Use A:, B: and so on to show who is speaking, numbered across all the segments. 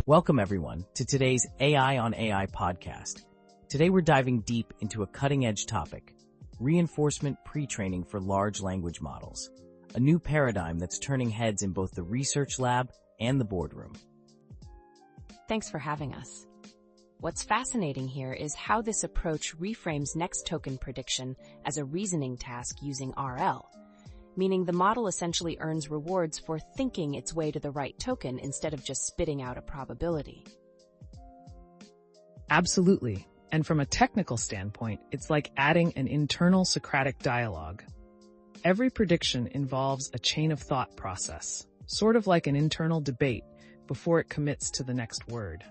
A: Welcome everyone to today's AI on AI podcast. Today we're diving deep into a cutting-edge topic, reinforcement pre-training for large language models, a new paradigm that's turning heads in both the research lab and the boardroom.
B: Thanks for having us. What's fascinating here is how this approach reframes next token prediction as a reasoning task using RL, meaning the model essentially earns rewards for thinking its way to the right token instead of just spitting out a probability.
C: Absolutely. And from a technical standpoint, it's like adding an internal Socratic dialogue. Every prediction involves a chain of thought process, sort of like an internal debate before it commits to the next word.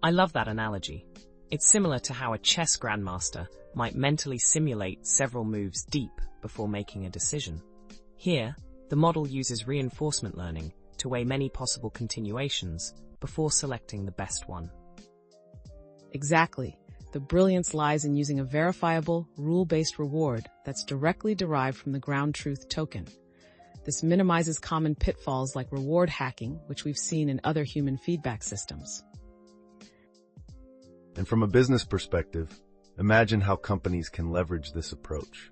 D: I love that analogy. It's similar to how a chess grandmaster might mentally simulate several moves deep before making a decision. Here, the model uses reinforcement learning to weigh many possible continuations before selecting the best one.
C: Exactly. The brilliance lies in using a verifiable, rule-based reward that's directly derived from the ground truth token. This minimizes common pitfalls like reward hacking, which we've seen in other human feedback systems.
E: And from a business perspective, imagine how companies can leverage this approach.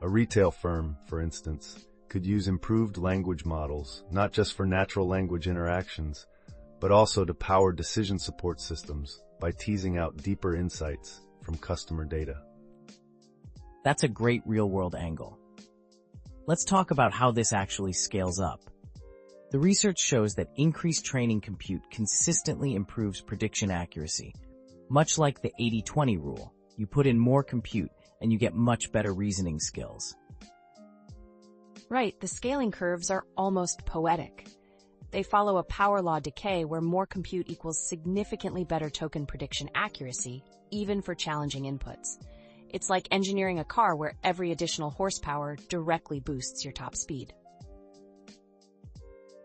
E: A retail firm, for instance, could use improved language models, not just for natural language interactions, but also to power decision support systems by teasing out deeper insights from customer data.
A: That's a great real-world angle. Let's talk about how this actually scales up. The research shows that increased training compute consistently improves prediction accuracy. Much like the 80-20 rule, you put in more compute and you get much better reasoning skills.
B: Right, the scaling curves are almost poetic. They follow a power law decay where more compute equals significantly better token prediction accuracy, even for challenging inputs. It's like engineering a car where every additional horsepower directly boosts your top speed.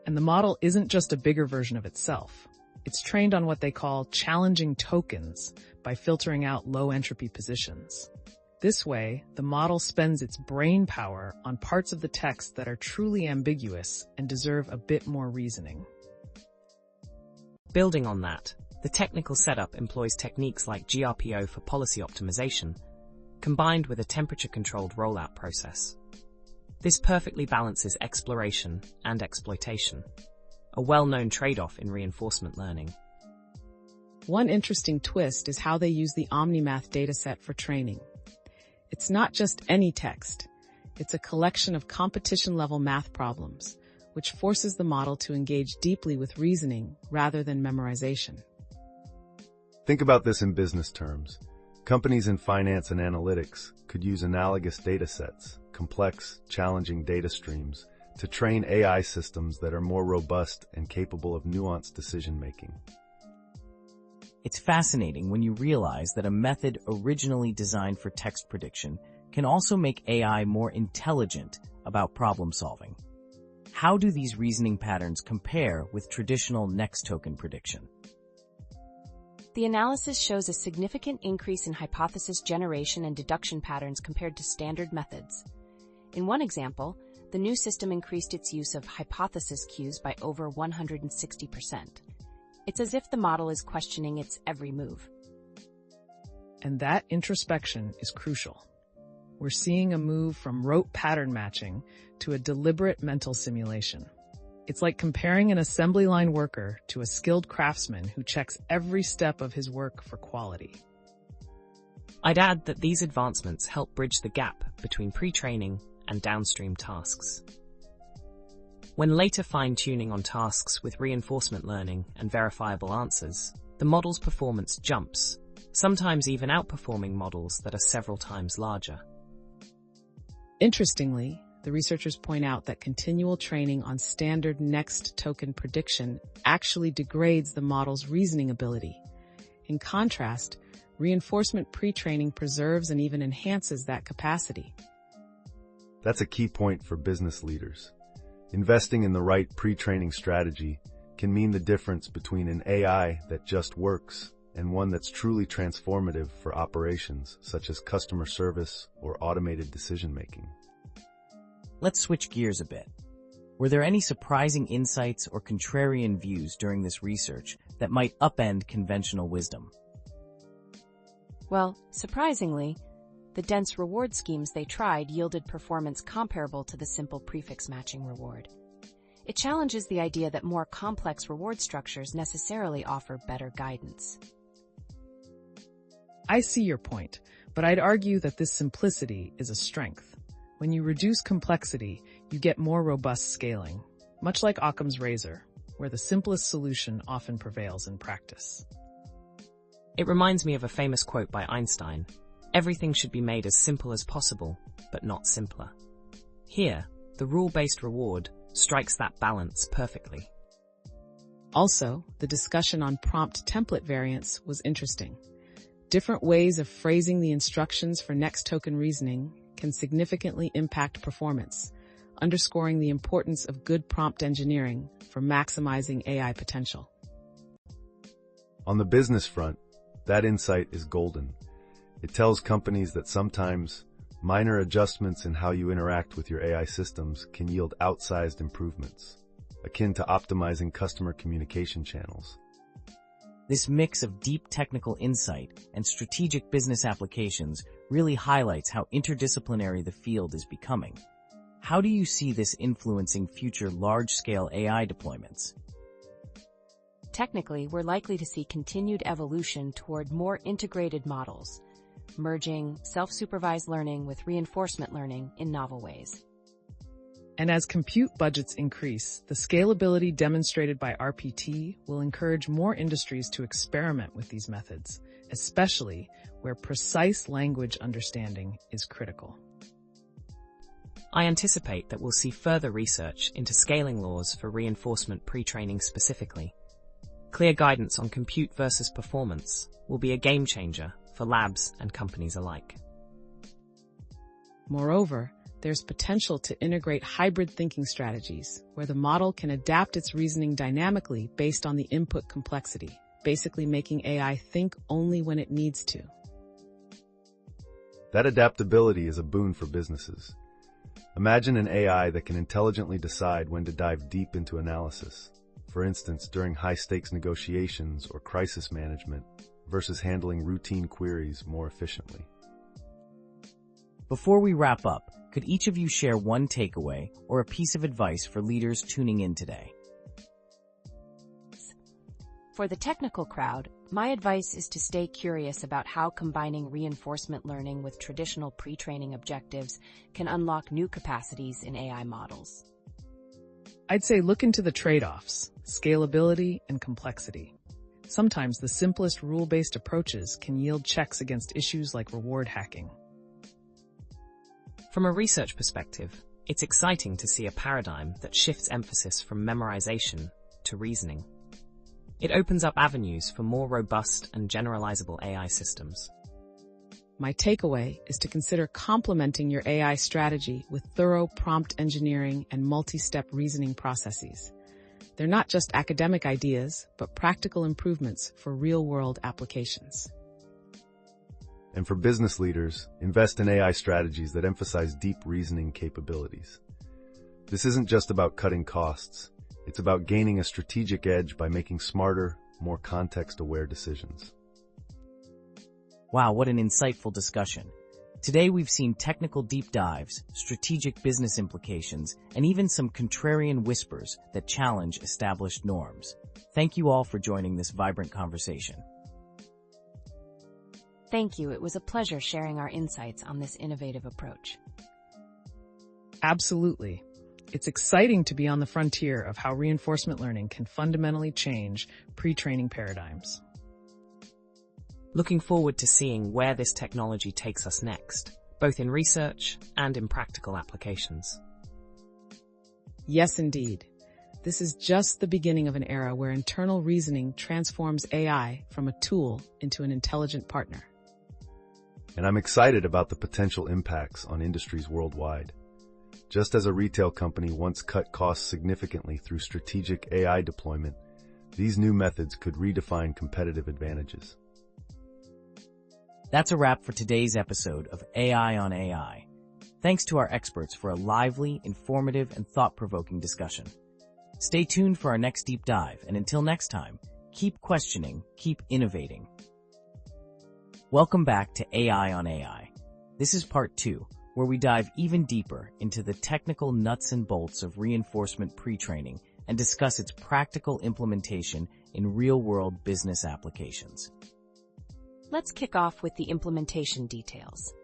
C: And the model isn't just a bigger version of itself. It's trained on what they call challenging tokens by filtering out low entropy positions. This way, the model spends its brain power on parts of the text that are truly ambiguous and deserve a bit more reasoning.
D: Building on that, the technical setup employs techniques like GRPO for policy optimization, combined with a temperature-controlled rollout process. This perfectly balances exploration and exploitation, a well-known trade-off in reinforcement learning.
C: One interesting twist is how they use the OmniMath dataset for training. It's not just any text. It's a collection of competition-level math problems, which forces the model to engage deeply with reasoning rather than memorization.
E: Think about this in business terms. Companies in finance and analytics could use analogous datasets, complex, challenging data streams, to train AI systems that are more robust and capable of nuanced decision-making.
A: It's fascinating when you realize that a method originally designed for text prediction can also make AI more intelligent about problem solving. How do these reasoning patterns compare with traditional next token prediction?
B: The analysis shows a significant increase in hypothesis generation and deduction patterns compared to standard methods. In one example, the new system increased its use of hypothesis cues by over 160%. It's as if the model is questioning its every move.
C: And that introspection is crucial. We're seeing a move from rote pattern matching to a deliberate mental simulation. It's like comparing an assembly line worker to a skilled craftsman who checks every step of his work for quality.
D: I'd add that these advancements help bridge the gap between pre-training and downstream tasks. When later fine-tuning on tasks with reinforcement learning and verifiable answers, the model's performance jumps, sometimes even outperforming models that are several times larger.
C: Interestingly, the researchers point out that continual training on standard next token prediction actually degrades the model's reasoning ability. In contrast, reinforcement pre-training preserves and even enhances that capacity.
E: That's a key point for business leaders. Investing in the right pre-training strategy can mean the difference between an AI that just works and one that's truly transformative for operations such as customer service or automated decision-making.
A: Let's switch gears a bit. Were there any surprising insights or contrarian views during this research that might upend conventional wisdom?
B: Well, surprisingly, the dense reward schemes they tried yielded performance comparable to the simple prefix matching reward. It challenges the idea that more complex reward structures necessarily offer better guidance.
C: I see your point, but I'd argue that this simplicity is a strength. When you reduce complexity, you get more robust scaling, much like Occam's razor, where the simplest solution often prevails in practice.
D: It reminds me of a famous quote by Einstein: "Everything should be made as simple as possible, but not simpler." Here, the rule-based reward strikes that balance perfectly.
C: Also, the discussion on prompt template variants was interesting. Different ways of phrasing the instructions for next token reasoning can significantly impact performance, underscoring the importance of good prompt engineering for maximizing AI potential.
E: On the business front, that insight is golden. It tells companies that sometimes minor adjustments in how you interact with your AI systems can yield outsized improvements, akin to optimizing customer communication channels.
A: This mix of deep technical insight and strategic business applications really highlights how interdisciplinary the field is becoming. How do you see this influencing future large-scale AI deployments?
B: Technically, we're likely to see continued evolution toward more integrated models, merging self-supervised learning with reinforcement learning in novel ways.
C: And as compute budgets increase, the scalability demonstrated by RPT will encourage more industries to experiment with these methods, especially where precise language understanding is critical.
D: I anticipate that we'll see further research into scaling laws for reinforcement pre-training specifically. Clear guidance on compute versus performance will be a game changer for labs and companies alike.
C: Moreover, there's potential to integrate hybrid thinking strategies, where the model can adapt its reasoning dynamically based on the input complexity, basically making AI think only when it needs to.
E: That adaptability is a boon for businesses. Imagine an AI that can intelligently decide when to dive deep into analysis, for instance, during high-stakes negotiations or crisis management, versus handling routine queries more efficiently.
A: Before we wrap up, could each of you share one takeaway or a piece of advice for leaders tuning in today?
B: For the technical crowd, my advice is to stay curious about how combining reinforcement learning with traditional pre-training objectives can unlock new capacities in AI models.
C: I'd say look into the trade-offs, scalability and complexity. Sometimes the simplest rule-based approaches can yield checks against issues like reward hacking.
D: From a research perspective, it's exciting to see a paradigm that shifts emphasis from memorization to reasoning. It opens up avenues for more robust and generalizable AI systems.
C: My takeaway is to consider complementing your AI strategy with thorough prompt engineering and multi-step reasoning processes. They're not just academic ideas, but practical improvements for real-world applications.
E: And for business leaders, invest in AI strategies that emphasize deep reasoning capabilities. This isn't just about cutting costs. It's about gaining a strategic edge by making smarter, more context-aware decisions.
A: Wow, what an insightful discussion. Today we've seen technical deep dives, strategic business implications, and even some contrarian whispers that challenge established norms. Thank you all for joining this vibrant conversation.
B: Thank you. It was a pleasure sharing our insights on this innovative approach.
C: Absolutely. It's exciting to be on the frontier of how reinforcement learning can fundamentally change pre-training paradigms.
D: Looking forward to seeing where this technology takes us next, both in research and in practical applications.
C: Yes, indeed. This is just the beginning of an era where internal reasoning transforms AI from a tool into an intelligent partner.
E: And I'm excited about the potential impacts on industries worldwide. Just as a retail company once cut costs significantly through strategic AI deployment, these new methods could redefine competitive advantages.
A: That's a wrap for today's episode of AI on AI. Thanks to our experts for a lively, informative, and thought-provoking discussion. Stay tuned for our next deep dive, and until next time, keep questioning, keep innovating. Welcome back to AI on AI. This is part 2, where we dive even deeper into the technical nuts and bolts of reinforcement pre-training and discuss its practical implementation in real-world business applications.
B: Let's kick off with the implementation details.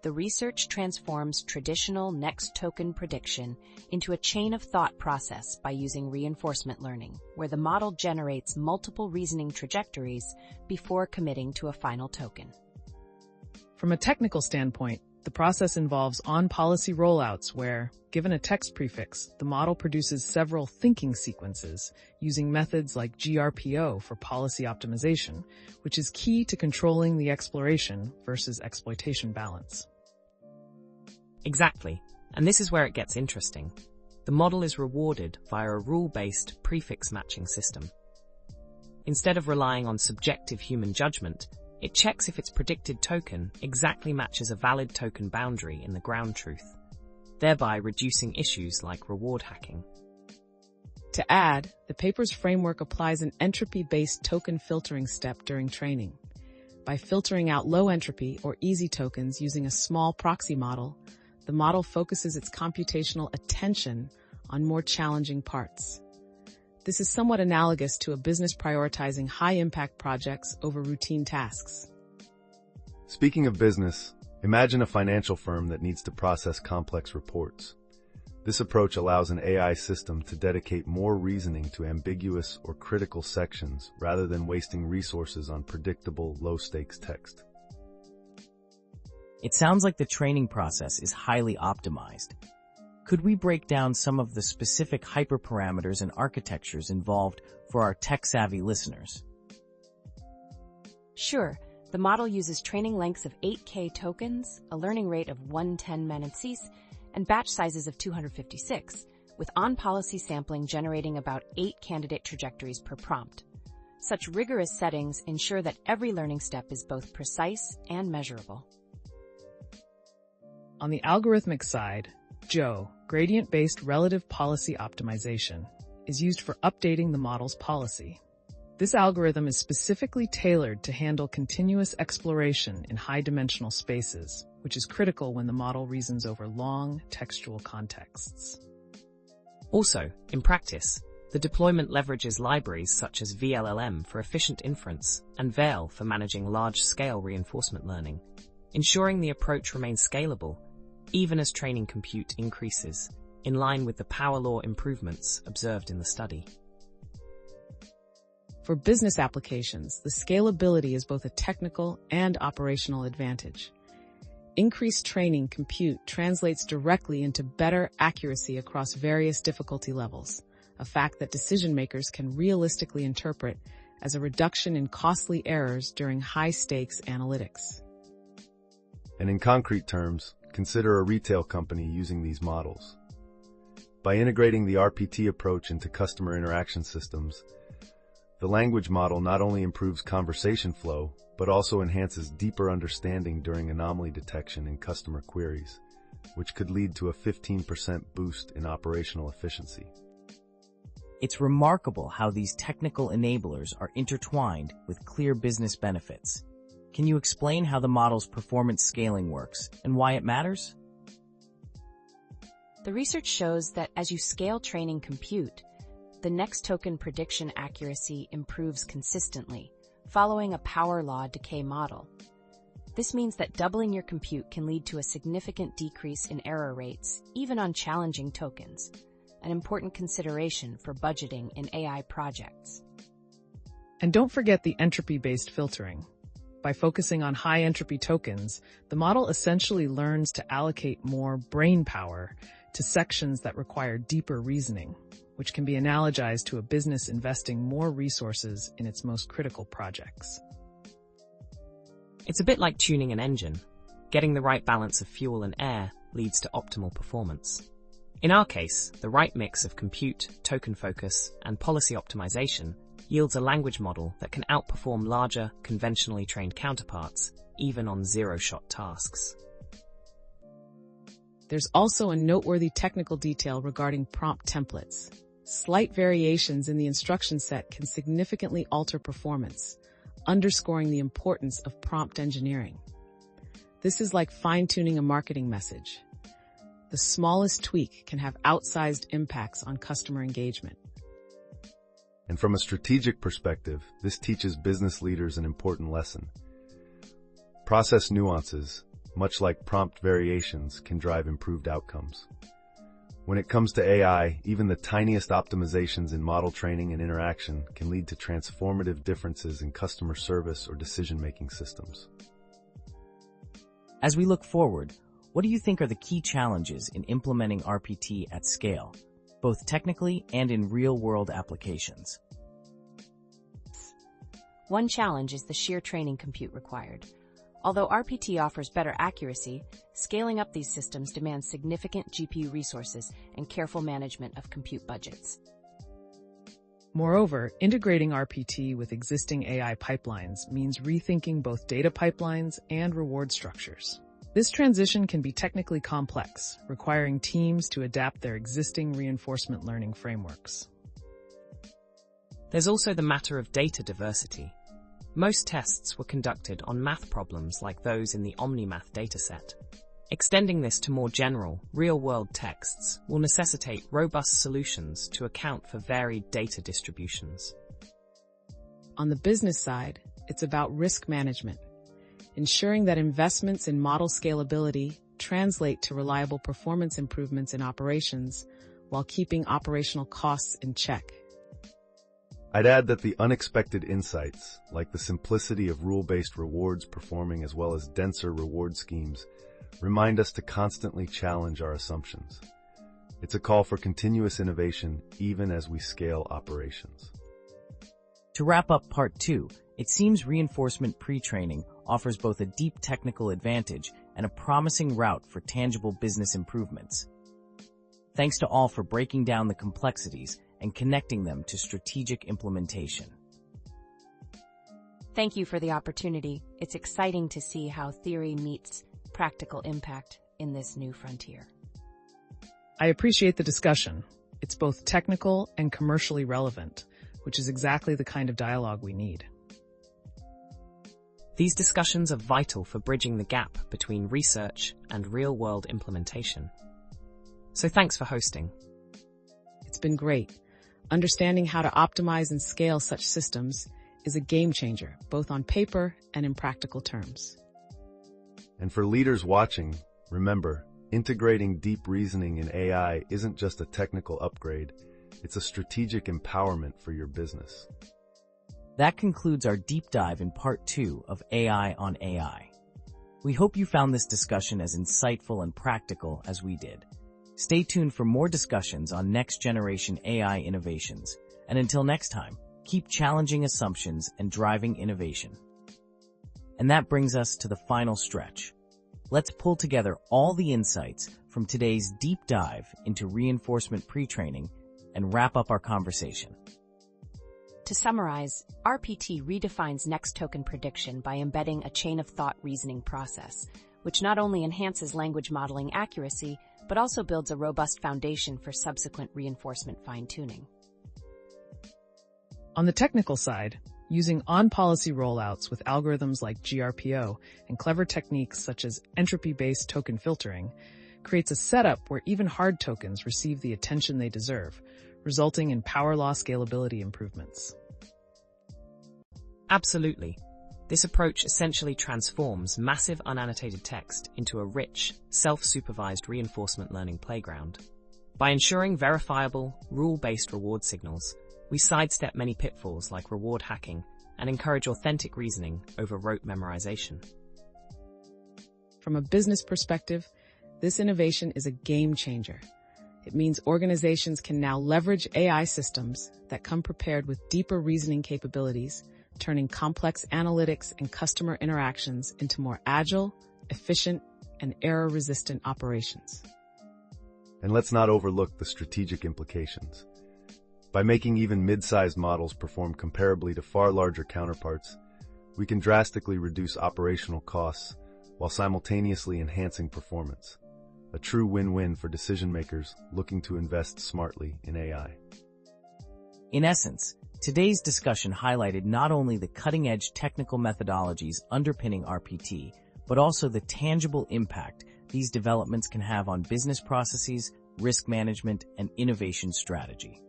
B: The research transforms traditional next token prediction into a chain of thought process by using reinforcement learning, where the model generates multiple reasoning trajectories before committing to a final token.
C: From a technical standpoint, the process involves on-policy rollouts where, given a text prefix, the model produces several thinking sequences using methods like GRPO for policy optimization, which is key to controlling the exploration versus exploitation balance.
D: Exactly, and this is where it gets interesting. The model is rewarded via a rule-based prefix matching system. Instead of relying on subjective human judgment, it checks if its predicted token exactly matches a valid token boundary in the ground truth, thereby reducing issues like reward hacking.
C: To add, the paper's framework applies an entropy-based token filtering step during training. By filtering out low-entropy or easy tokens using a small proxy model, the model focuses its computational attention on more challenging parts. This is somewhat analogous to a business prioritizing high-impact projects over routine tasks.
E: Speaking of business, imagine a financial firm that needs to process complex reports. This approach allows an AI system to dedicate more reasoning to ambiguous or critical sections rather than wasting resources on predictable, low-stakes text.
A: It sounds like the training process is highly optimized. Could we break down some of the specific hyperparameters and architectures involved for our tech-savvy listeners?
B: Sure, the model uses training lengths of 8K tokens, a learning rate of 110 manacies, and batch sizes of 256, with on-policy sampling generating about 8 candidate trajectories per prompt. Such rigorous settings ensure that every learning step is both precise and measurable.
C: On the algorithmic side, JOE, gradient-based relative policy optimization, is used for updating the model's policy. This algorithm is specifically tailored to handle continuous exploration in high-dimensional spaces, which is critical when the model reasons over long, textual contexts.
D: Also, in practice, the deployment leverages libraries such as LLM for efficient inference and VEL for managing large-scale reinforcement learning, ensuring the approach remains scalable even as training compute increases, in line with the power law improvements observed in the study.
C: For business applications, the scalability is both a technical and operational advantage. Increased training compute translates directly into better accuracy across various difficulty levels, a fact that decision makers can realistically interpret as a reduction in costly errors during high-stakes analytics.
E: And in concrete terms, consider a retail company using these models. By integrating the RPT approach into customer interaction systems, the language model not only improves conversation flow, but also enhances deeper understanding during anomaly detection in customer queries, which could lead to a 15% boost in operational efficiency.
A: It's remarkable how these technical enablers are intertwined with clear business benefits. Can you explain how the model's performance scaling works and why it matters?
B: The research shows that as you scale training compute, the next token prediction accuracy improves consistently, following a power law decay model. This means that doubling your compute can lead to a significant decrease in error rates, even on challenging tokens, an important consideration for budgeting in AI projects.
C: And don't forget the entropy-based filtering. By focusing on high-entropy tokens, the model essentially learns to allocate more brain power to sections that require deeper reasoning, which can be analogized to a business investing more resources in its most critical projects.
D: It's a bit like tuning an engine. Getting the right balance of fuel and air leads to optimal performance. In our case, the right mix of compute, token focus, and policy optimization yields a language model that can outperform larger, conventionally trained counterparts, even on zero-shot tasks.
C: There's also a noteworthy technical detail regarding prompt templates. Slight variations in the instruction set can significantly alter performance, underscoring the importance of prompt engineering. This is like fine-tuning a marketing message. The smallest tweak can have outsized impacts on customer engagement.
E: And from a strategic perspective, this teaches business leaders an important lesson. Process nuances, much like prompt variations, can drive improved outcomes. When it comes to AI, even the tiniest optimizations in model training and interaction can lead to transformative differences in customer service or decision-making systems.
A: As we look forward, what do you think are the key challenges in implementing RPT at scale, both technically and in real-world applications?
B: One challenge is the sheer training compute required. Although RPT offers better accuracy, scaling up these systems demands significant GPU resources and careful management of compute budgets.
C: Moreover, integrating RPT with existing AI pipelines means rethinking both data pipelines and reward structures. This transition can be technically complex, requiring teams to adapt their existing reinforcement learning frameworks.
D: There's also the matter of data diversity. Most tests were conducted on math problems like those in the OmniMath dataset. Extending this to more general, real-world texts will necessitate robust solutions to account for varied data distributions.
C: On the business side, it's about risk management, ensuring that investments in model scalability translate to reliable performance improvements in operations while keeping operational costs in check.
E: I'd add that the unexpected insights, like the simplicity of rule-based rewards performing as well as denser reward schemes, remind us to constantly challenge our assumptions. It's a call for continuous innovation even as we scale operations.
A: To wrap up Part 2, it seems reinforcement pre-training offers both a deep technical advantage and a promising route for tangible business improvements. Thanks to all for breaking down the complexities and connecting them to strategic implementation.
B: Thank you for the opportunity. It's exciting to see how theory meets practical impact in this new frontier.
C: I appreciate the discussion. It's both technical and commercially relevant, which is exactly the kind of dialogue we need.
D: These discussions are vital for bridging the gap between research and real-world implementation. So thanks for hosting.
C: It's been great. Understanding how to optimize and scale such systems is a game changer, both on paper and in practical terms.
E: And for leaders watching, remember, integrating deep reasoning in AI isn't just a technical upgrade, it's a strategic empowerment for your business.
A: That concludes our deep dive in Part 2 of AI on AI. We hope you found this discussion as insightful and practical as we did. Stay tuned for more discussions on next-generation AI innovations. And until next time, keep challenging assumptions and driving innovation. And that brings us to the final stretch. Let's pull together all the insights from today's deep dive into reinforcement pre-training and wrap up our conversation.
B: To summarize, RPT redefines next token prediction by embedding a chain-of-thought reasoning process, which not only enhances language modeling accuracy, but also builds a robust foundation for subsequent reinforcement fine-tuning.
C: On the technical side, using on-policy rollouts with algorithms like GRPO and clever techniques such as entropy-based token filtering creates a setup where even hard tokens receive the attention they deserve, resulting in power law scalability improvements.
D: Absolutely. This approach essentially transforms massive unannotated text into a rich, self-supervised reinforcement learning playground. By ensuring verifiable, rule-based reward signals, we sidestep many pitfalls like reward hacking and encourage authentic reasoning over rote memorization.
C: From a business perspective, this innovation is a game changer. It means organizations can now leverage AI systems that come prepared with deeper reasoning capabilities, turning complex analytics and customer interactions into more agile, efficient, and error-resistant operations.
E: And let's not overlook the strategic implications. By making even mid-sized models perform comparably to far larger counterparts, we can drastically reduce operational costs while simultaneously enhancing performance. a true win-win for decision-makers looking to invest smartly in AI.
A: In essence, today's discussion highlighted not only the cutting-edge technical methodologies underpinning RPT, but also the tangible impact these developments can have on business processes, risk management, and innovation strategy.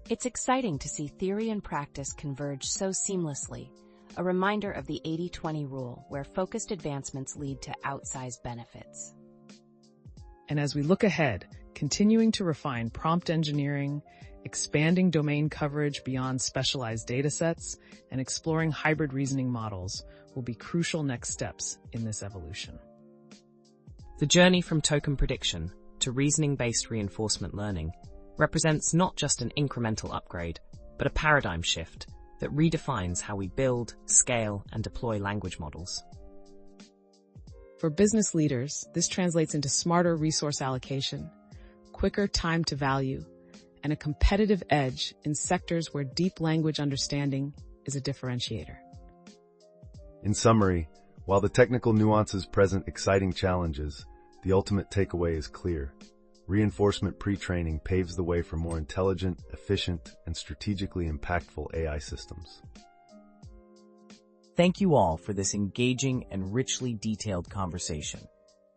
B: It's exciting to see theory and practice converge so seamlessly, a reminder of the 80-20 rule, where focused advancements lead to outsized benefits.
C: And as we look ahead, continuing to refine prompt engineering, expanding domain coverage beyond specialized datasets, and exploring hybrid reasoning models will be crucial next steps in this evolution.
D: The journey from token prediction to reasoning-based reinforcement learning represents not just an incremental upgrade, but a paradigm shift that redefines how we build, scale, and deploy language models.
C: For business leaders, this translates into smarter resource allocation, quicker time to value, and a competitive edge in sectors where deep language understanding is a differentiator.
E: In summary, while the technical nuances present exciting challenges, the ultimate takeaway is clear. Reinforcement pre-training paves the way for more intelligent, efficient, and strategically impactful AI systems.
A: Thank you all for this engaging and richly detailed conversation.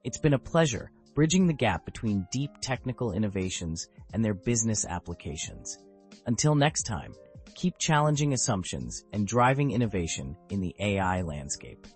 A: It's been a pleasure bridging the gap between deep technical innovations and their business applications. Until next time, keep challenging assumptions and driving innovation in the AI landscape.